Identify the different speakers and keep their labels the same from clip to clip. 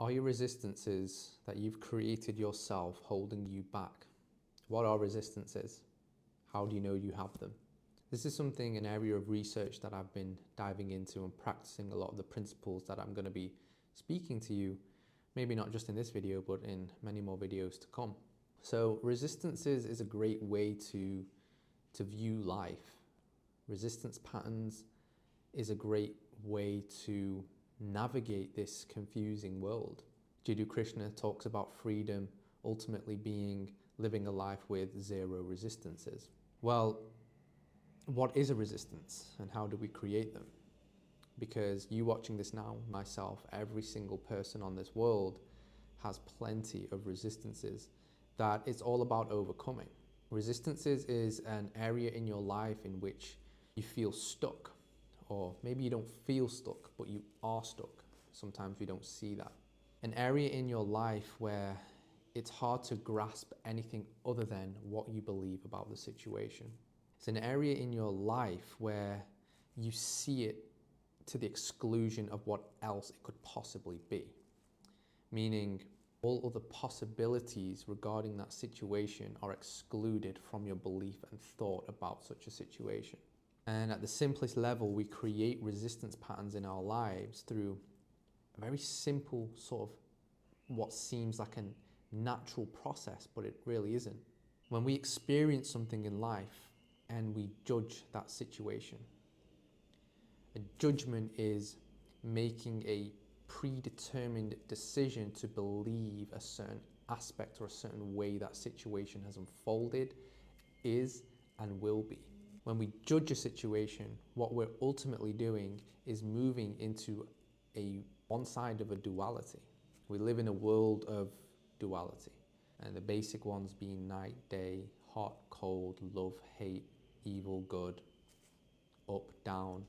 Speaker 1: Are your resistances that you've created yourself holding you back? What are resistances? How do you know you have them? This is something, an area of research that I've been diving into and practicing a lot of the principles that I'm going to be speaking to you, maybe not just in this video, but in many more videos to come. So resistances is a great way to view life. Resistance patterns is a great way to navigate this confusing world. Jiddu Krishna talks about freedom ultimately being living a life with zero resistances. Well, what is a resistance and how do we create them? Because you watching this now, myself, every single person on this world has plenty of resistances that it's all about overcoming. Resistances is an area in your life in which you feel stuck, or maybe you don't feel stuck, but you are stuck. Sometimes we don't see that. An area in your life where it's hard to grasp anything other than what you believe about the situation. It's an area in your life where you see it to the exclusion of what else it could possibly be. Meaning all other possibilities regarding that situation are excluded from your belief and thought about such a situation. And at the simplest level, we create resistance patterns in our lives through a very simple sort of what seems like a natural process, but it really isn't. When we experience something in life and we judge that situation, a judgment is making a predetermined decision to believe a certain aspect or a certain way that situation has unfolded, is, and will be. When we judge a situation, what we're ultimately doing is moving into one side of a duality. We live in a world of duality, and the basic ones being night, day, hot, cold, love, hate, evil, good, up, down.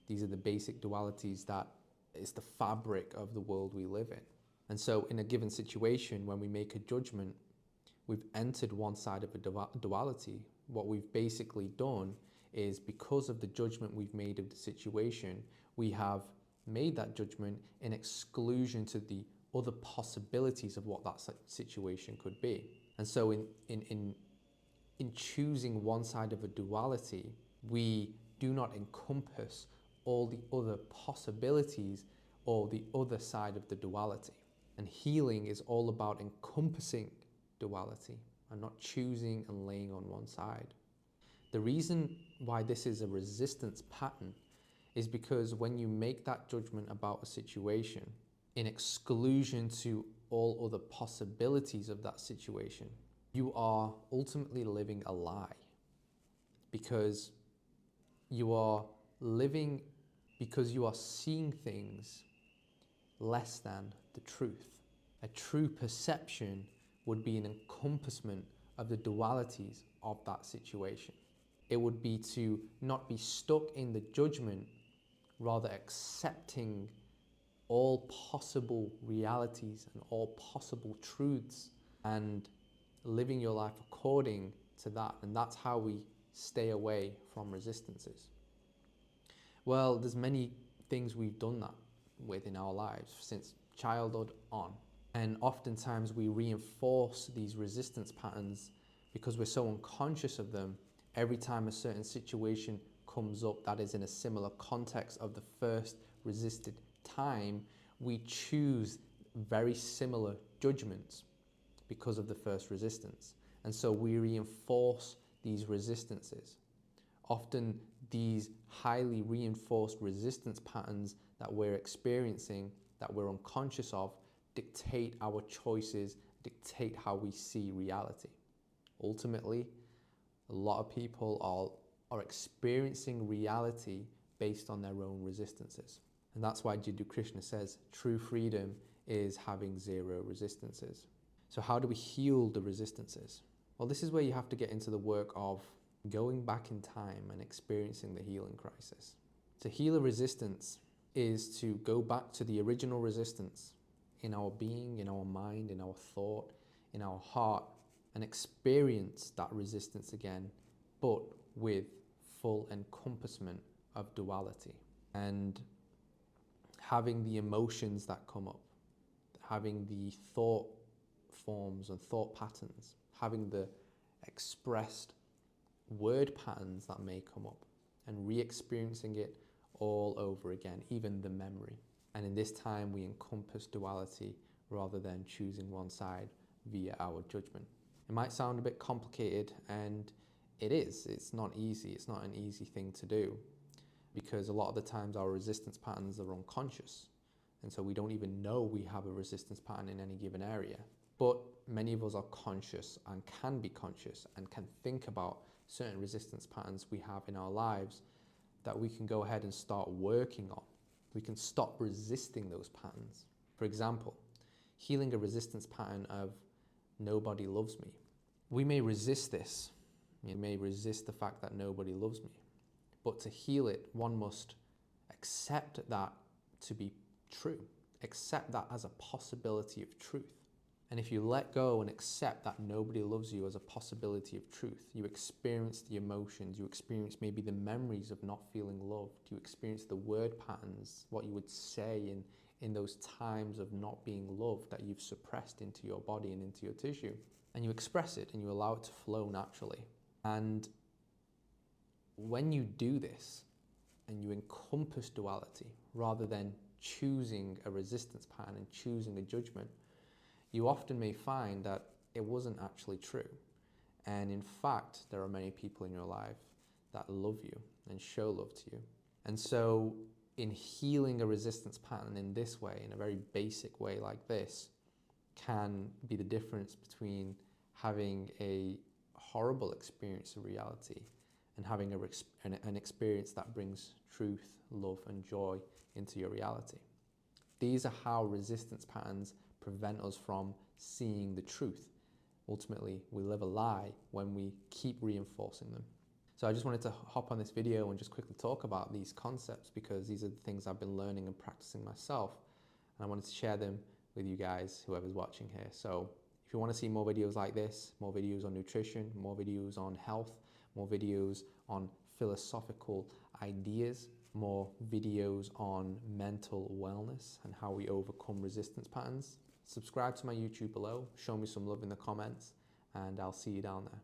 Speaker 1: These are the basic dualities that is the fabric of the world we live in. And so in a given situation, when we make a judgment, we've entered one side of a duality. What we've basically done is, because of the judgment we've made of the situation, we have made that judgment in exclusion to the other possibilities of what that situation could be. And so in choosing one side of a duality, we do not encompass all the other possibilities or the other side of the duality. And healing is all about encompassing duality and not choosing and laying on one side. The reason why this is a resistance pattern is because when you make that judgment about a situation in exclusion to all other possibilities of that situation, you are ultimately living a lie, because you are seeing things less than the truth. A true perception would be an encompassment of the dualities of that situation. It would be to not be stuck in the judgment, rather accepting all possible realities and all possible truths and living your life according to that. And that's how we stay away from resistances. Well, there's many things we've done that with in our lives since childhood on. And oftentimes we reinforce these resistance patterns because we're so unconscious of them. Every time a certain situation comes up that is in a similar context of the first resisted time, we choose very similar judgments because of the first resistance. And so we reinforce these resistances. Often these highly reinforced resistance patterns that we're experiencing, that we're unconscious of, dictate our choices, dictate how we see reality. Ultimately, a lot of people are experiencing reality based on their own resistances. And that's why Jiddu Krishna says true freedom is having zero resistances. So how do we heal the resistances? Well, this is where you have to get into the work of going back in time and experiencing the healing crisis. To heal a resistance is to go back to the original resistance in our being, in our mind, in our thought, in our heart, and experience that resistance again, but with full encompassment of duality and having the emotions that come up, having the thought forms and thought patterns, having the expressed word patterns that may come up, and re-experiencing it all over again, even the memory. And in this time, we encompass duality rather than choosing one side via our judgment. It might sound a bit complicated, and it is. It's not easy. It's not an easy thing to do, because a lot of the times our resistance patterns are unconscious. And so we don't even know we have a resistance pattern in any given area. But many of us are conscious and can be conscious and can think about certain resistance patterns we have in our lives that we can go ahead and start working on. We can stop resisting those patterns. For example, healing a resistance pattern of nobody loves me. We may resist this. We may resist the fact that nobody loves me. But to heal it, one must accept that to be true. Accept that as a possibility of truth. And if you let go and accept that nobody loves you as a possibility of truth, you experience the emotions, you experience maybe the memories of not feeling loved, you experience the word patterns, what you would say in those times of not being loved that you've suppressed into your body and into your tissue. And you express it and you allow it to flow naturally. And when you do this and you encompass duality rather than choosing a resistance pattern and choosing a judgment, you often may find that it wasn't actually true. And in fact, there are many people in your life that love you and show love to you. And so in healing a resistance pattern in this way, in a very basic way like this, can be the difference between having a horrible experience of reality and having an experience that brings truth, love, and joy into your reality. These are how resistance patterns prevent us from seeing the truth. Ultimately, we live a lie when we keep reinforcing them. So I just wanted to hop on this video and just quickly talk about these concepts, because these are the things I've been learning and practicing myself. And I wanted to share them with you guys, whoever's watching here. So if you want to see more videos like this, more videos on nutrition, more videos on health, more videos on philosophical ideas, more videos on mental wellness and how we overcome resistance patterns, subscribe to my YouTube below, show me some love in the comments, and I'll see you down there.